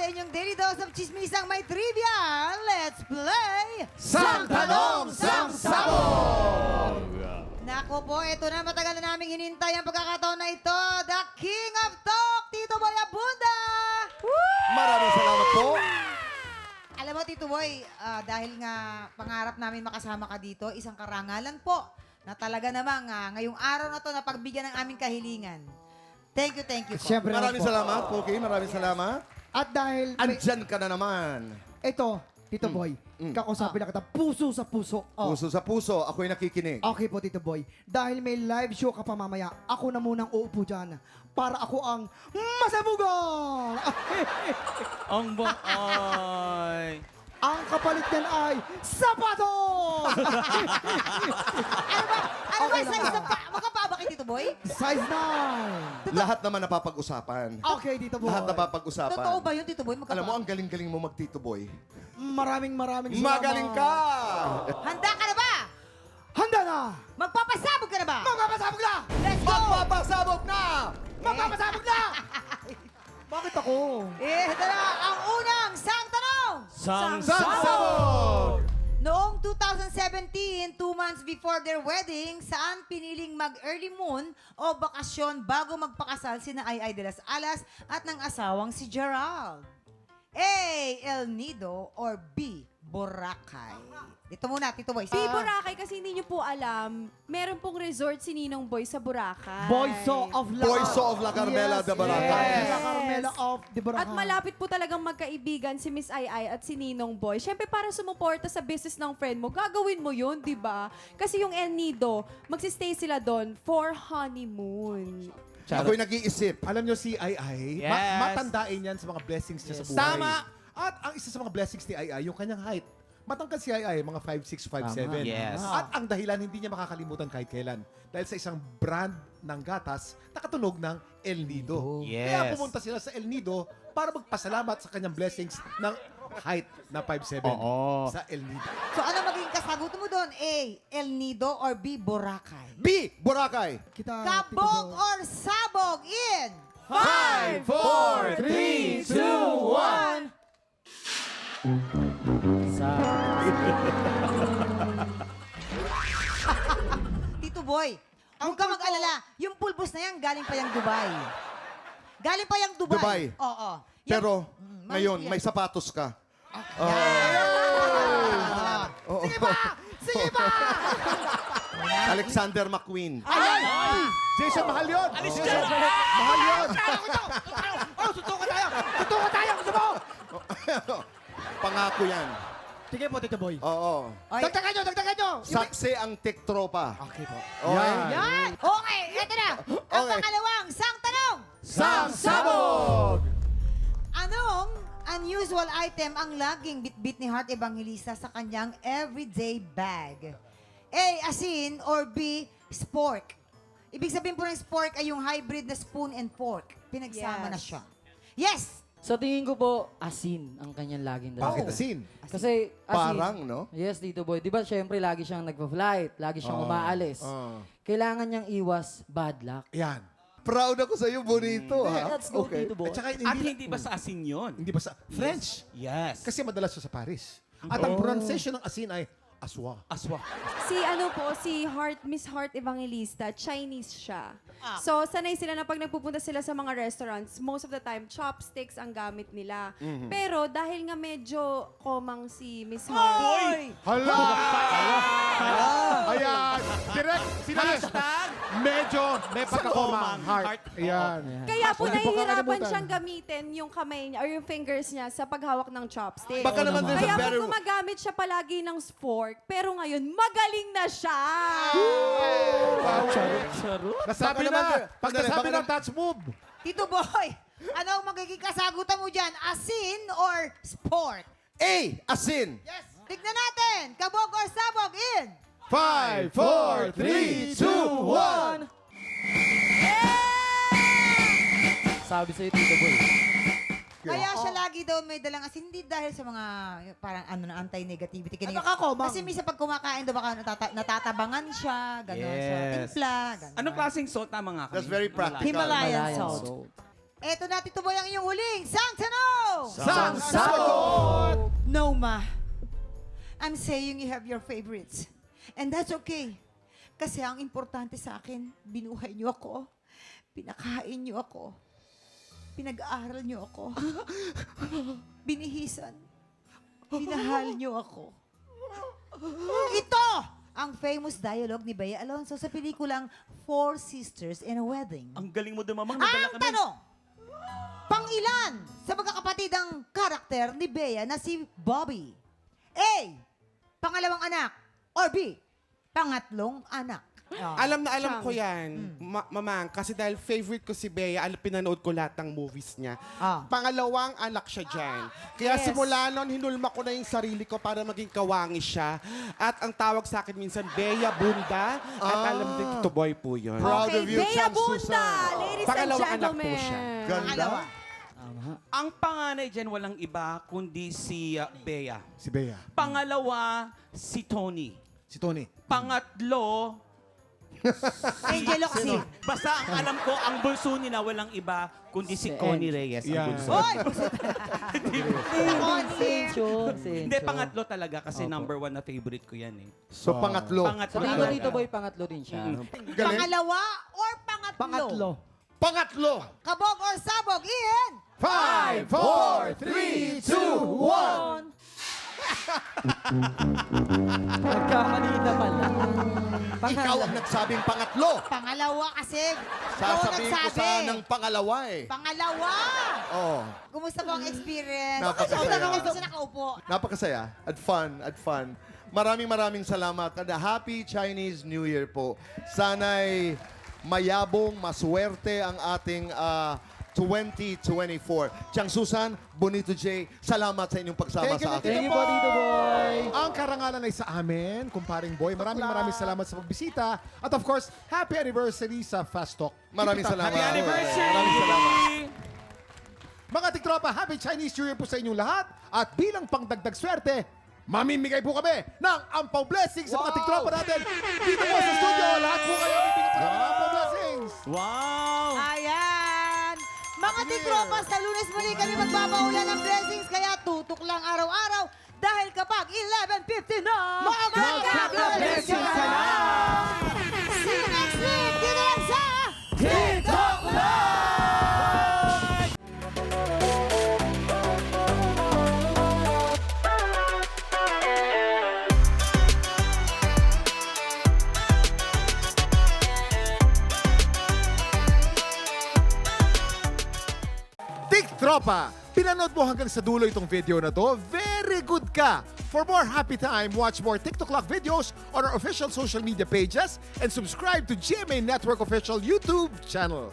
inyong daily dose of chismisang may trivia. Let's play! Sang Tanong, Sang Sabog! Nako po, ito na matagal na naming hinintay ang pagkakataon na ito. The King of Talk, Tito Boy Abunda! Maraming salamat po. Alam mo, Tito Boy, dahil nga pangarap namin makasama ka dito, isang karangalan po na talaga namang ngayong araw na to na pagbigyan ng aming kahilingan. Thank you po. Siyempre Maraming po. salamat, Poki. Maraming salamat. At dahil Andyan ka na naman. ito, Tito Boy, kakusapin na kita puso sa puso. Oh. Puso sa puso, ako'y nakikinig. Okay po, Tito Boy. Dahil may live show ka pa mamaya, ako na munang uupo dyan para ako ang masabugan! Ang ay. Ang kapalit niyan ay sapatos! Ano ba size na pa? Makapaba kay Tito Boy? Size 9! Lahat naman napapag-usapan. Okay, Tito Boy. Lahat napapag-usapan. Totoo ba yun, Tito Boy? Alam mo, ang galing-galing mo mag-Tito Boy. Maraming salamat. Magaling ka! Handa ka na ba? Handa na! Magpapasabog ka na ba? Magpapasabog na! Let's go! Magpapasabog na! Magpapasabog na! Bakit ako? Ito na ang unang sang tanong! Sang Sabog! Noong 2017, 2 months before their wedding, saan piniling mag-early moon o bakasyon bago magpakasal sina Ay de las Alas at ng asawang si Gerald? A. El Nido or B. Boracay? Dito muna, Tito Boy. Si Boracay, kasi hindi nyo po alam, meron pong resort si Ninong Boy sa Boracay. Boyso of La Boyso of La Carmela de Boracay. Yes. La Carmela of de Boracay. At malapit po talagang magkaibigan si Miss Ay at si Ninong Boy. Siyempre, para sumuporta sa business ng friend mo, gagawin mo yun, di ba? Kasi yung El Nido, magsistay sila doon for honeymoon. Ako'y nag-iisip. Alam nyo si Ai, Yes. matandain yan sa mga blessings niya sa buhay. Tama. At ang isa sa mga blessings ni Ai, yung kanyang height. Matangkad si Ai, mga 5'6", 5'7". Yes. At ang dahilan, hindi niya makakalimutan kahit kailan. Dahil sa isang brand ng gatas, nakatunog ng El Nido. Yes. Kaya pumunta sila sa El Nido para magpasalamat sa kanyang blessings ng height na 5'7". Oo. Sa El Nido. So ano magiging kasagot mo doon? A. El Nido or B. Boracay? B. Boracay. Kita, Kabog Tito Boy. or sabog in? 5, 4, 3, 2, 1. Tito Boy, huwag ka mag-alala. Yung pulbos na yan, galing pa yung Dubai. Galing pa yung Dubai. Dubai. Oo. Yan- Pero, Mm, ngayon, yan. may sapatos ka. Sige pa! Sige pa! Alexander McQueen. Jason, mahal yun! Alis Jason, dyan! mahal yun! Oh, tutukan tayo! Tutukan tayo! Gusto mo? Pangako yan. Sige po, Tito Boy. Oo. Ay, Dagdagan nyo! Dagdagan nyo! Saksi ang tiktropa. Okay po. Okay? yan! Okay, eto na. Ang Okay. pangalawang sang tanong. Sang Sabog! Anong unusual item ang laging bitbit ni Heart Evangelista sa kanyang everyday bag? A. Asin or B. Spork? Ibig sabihin po ng spork ay yung hybrid na spoon and fork. Pinagsama Yes. na siya. Yes! Sa tingin ko po, asin ang kanyang laging dala. Bakit asin? Kasi asin. Parang, no? Yes, Tito Boy. Di ba, syempre, lagi siyang nagpa-flight. Lagi siyang umaalis. Kailangan niyang iwas bad luck. Yan. Proud ako sa iyo, bonito, ha? Let's go, Okay. Tito Boy. At saka At hindi ba sa asin yun? Hindi ba sa French? Yes. Kasi madalas siya sa Paris. At ang pronunciation ng asin ay aswa. Aswa. Si Miss Heart Evangelista, Chinese siya. So, sanay sila na pag nagpupunta sila sa mga restaurants, most of the time, chopsticks ang gamit nila. Pero dahil nga medyo komang si Miss Heart, Hala! Ayan! Direct, sinabi. Medyo may pagkakomang heart. Ayan. kaya po Hindi po nahihirapan kakalimutan. siyang gamitin yung kamay niya or yung fingers niya sa paghawak ng chopstick. Baka naman there's Kaya a po better... gumagamit siya palagi ng fork, pero ngayon, magaling na siya! Nasabi Baka naman na! there- Pagkasabi baka ng naman- touch move! Tito Boy, ano ang magiging kasagutan mo dyan? Asin or sport? A. Asin. Yes! Tignan natin! Kabog or sabog in? 5, 4, 3, 2, 1! Sabi sa'yo, Tito Boy. Kaya siya lagi daw may dalang asin, hindi dahil sa mga parang anti-negativity. Ano ka, Komang? Kasi minsan pag kumakain daw baka natatabangan siya, gano'n sa Yes. timpla, gano'n. Anong klaseng salt tama nga kami? That's very practical. Himalayan Himalayan salt. salt. Eto na, Tito Boy, ang iyong huling sang tanong! Sang Sabog! No, ma. I'm saying you have your favorites. And that's okay. Kasi ang importante sa akin, binuhay niyo ako. Pinakain niyo ako. Pinag-aaral niyo ako. Binihisan. Minahal niyo ako. Ito ang famous dialogue ni Bea Alonzo sa pelikulang Four Sisters in a Wedding. Ang galing mo din, mamang. Nadala Ang kami. tanong, pang-ilan sa magkakapatid ang karakter ni Bea na si Bobby? A. Pangalawang anak. Or B. Pangatlong anak. Alam na alam ko yan, mamang, kasi dahil favorite ko si Bea, pinanood ko lahat ng movies niya. Ah. Pangalawang anak siya dyan. Kaya Yes. simula noon, hinulma ko na yung sarili ko para maging kawangi siya. At ang tawag sa akin minsan, Bea Bunda. At alam din, Tito Boy po yun. Proud of you, Bea Chang Bunda, Susan. ladies and Pangalawang anak po gentlemen. siya. Ganda. Pangalawa. Ang panganay dyan, walang iba, kundi si Bea. Si Bea. Pangalawa, si Tony. Si Tony. Pangatlo, Angel Oxy. basta ang alam ko, ang bunso nila walang iba, kundi si Si Connie Eng. Reyes. Yeah. Ang bunso. Oy! Connie. Sencho. Hindi, pangatlo talaga kasi number 1 na favorite ko yan eh. So, pangatlo. Pangatlo Sabihin ko talaga. dito boy, pangatlo din siya. Galing. Pangalawa or pangatlo? Pangatlo. Pangatlo. Kabog or sabog? Ian! 5, 4, 3, 2, 1. Nagkamali naman. Ikaw ang nagsabing pangatlo. Pangalawa kasi. Ikaw Sasabihin ko nagsabi. sanang pangalawa eh. Pangalawa! Oh, Kumusta po ang experience? Napakasaya. Ikaw lang kasi nakaupo. napakasaya. At fun. Maraming salamat. And a happy Chinese New Year po. Sana'y mayabong, maswerte ang ating 2024. Chang Susan, Bonito J, salamat sa inyong pagsama Thank you, sa akin. Thank you po, Tito Boy. Ang karangalan ay sa amin, kumparing Boy. Maraming salamat sa pagbisita. At of course, happy anniversary sa Fast Talk. Maraming salamat. Happy anniversary! Maraming salamat. Mga tiktropa, happy Chinese New Year po sa inyong lahat. At bilang pangdagdag swerte, mamimigay po kami ng ampaw blessings sa mga tiktropa natin. Dito po sa studio, lahat po kayo bibigyan po ng ampaw blessings. Wow! Ayan! Mga tikropa, sa Lunes muli kami magpapaulan ng blessings, kaya tutok lang araw-araw dahil kapag 11:50 na, magka-blessings ka na! See you next week! Dito lang sa TikTok Live! Tiktropa, pinanood mo hanggang sa dulo itong video na to. Very good ka! For more happy time, watch more TikTok Lock videos on our official social media pages and subscribe to GMA Network official YouTube channel.